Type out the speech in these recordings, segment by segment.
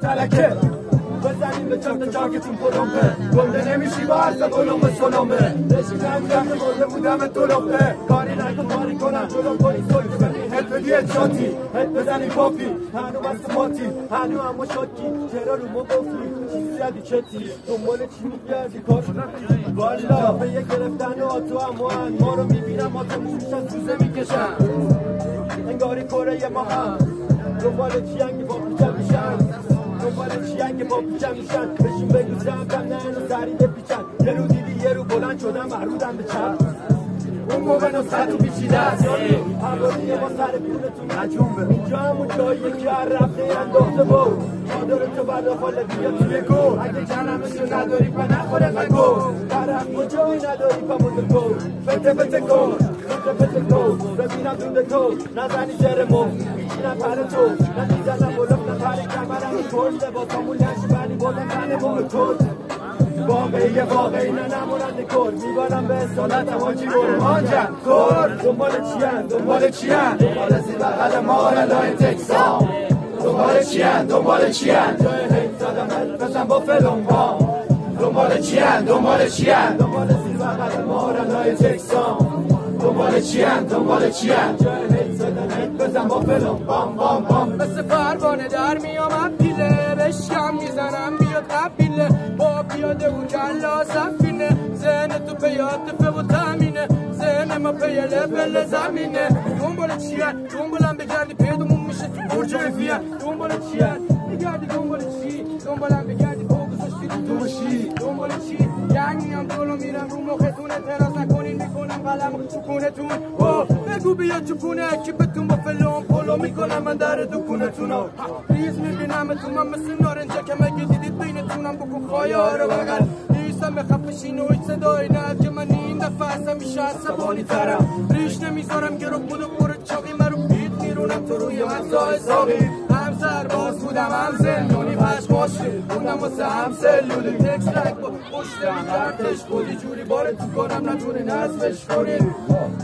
تلکه بزنیم به چند جاگتون پلمبه گنده نمیشی با عرض بلومه سلومه رشیدم که برده بودم تلومه کاری نکن کاری کنم جلو کنی سلطه ببین هل بدی اتشاتی هل بزنی پاپی هنو بست ماتی هنو اما شاکی چرا رو ما گفتی چیزی زدی چتی دنبال چی میگردی کار والا به یه گرفتن و آتو امان ما رو میبینم آتو موشن سوزه میکشن انگاری کره ما هم دنبال چی هنگی با پیچم میشن دنبال چی هنگی با پیچم میشن بشین بگو سمتم نه اینو سریع بپیچن یه رو دیدی یه رو بلند شدم محرودم به چپ اون موقع نسخه تو پیچیده است هوایی ما سر پولتون نجومه اینجا همون جاییه که هر رفته انداخته با چادر تو بعد خاله بیا توی گل اگه جنمشو نداری پا نخوره مگو طرف کجایی نداری پا مونده گل بته بته گل بته بته گل ببینم دونده تو نزنی زر مفت میشینم پر تو نمیزنم بلوم نپر کمرم کل لباسامون نشی بلی بودم کنمون تو واقعی نه نموننده کل میبارم به اصالت حاجی برمانجم کل دنبال چیان دنبال زیر بغل مار لای تکسام دنبال چیان جای حیف زدم بزن با فلنبام دنبال چیان زیر بغل مار لای تکسام دنبال چیان جای حیف زدم بزن با فلنبام بام بام مثل پروانه در میامد پیله بشکم میزنم بیاد قبیله با پیاده و کلا سفینه ذهن تو پیاد دفه و تامینه ذهن ما پی لبل زمینه دنبال چیان دنبالم بگردی پیدمون میشه تو برج ایفیل دنبال چیان بگردی دنبال چی دنبالم بگردی پا گذاشتی تو باشی دنبال چی جنگ میام جلو میرم رو مختون اعتراض نکنین میکنم قلم چکونتون بگو بیا چکونه اکیبتون با فلان پلو میکنم من در دکونتونو ریز میبینم تو من مثل نارنجه که مگه دیدید بینتونم بکن خواهی رو بگل نیستم به خفشین و هیچ صدایی نه که من این دفعه اصلا میشه عصبانی ترم ریش نمیذارم گرو بودو برو چاقی من رو بیت میرونم تو روی مزا حسابی هم سرباز بودم هم زندونی پشماشی بودم واسه هم سلولی تکس رک با پشت میکردش بودی جوری باره تو کنم نتونی نصفش کنی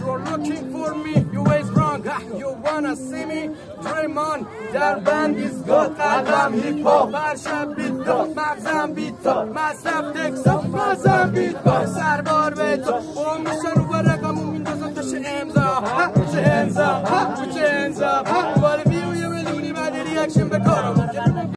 You're looking for me, you always wrong You wanna see me, dream on در بند ایزگاه قلبم هیپ هاپ هر شب بیت داد مغزم بیت داد مصرف تکسا مغزم بیت داد سربار به تو اون میشه رو برقمون میندازم تشه امضا چه امضا باره ویو یه ملونی بعد ریاکشن به کارم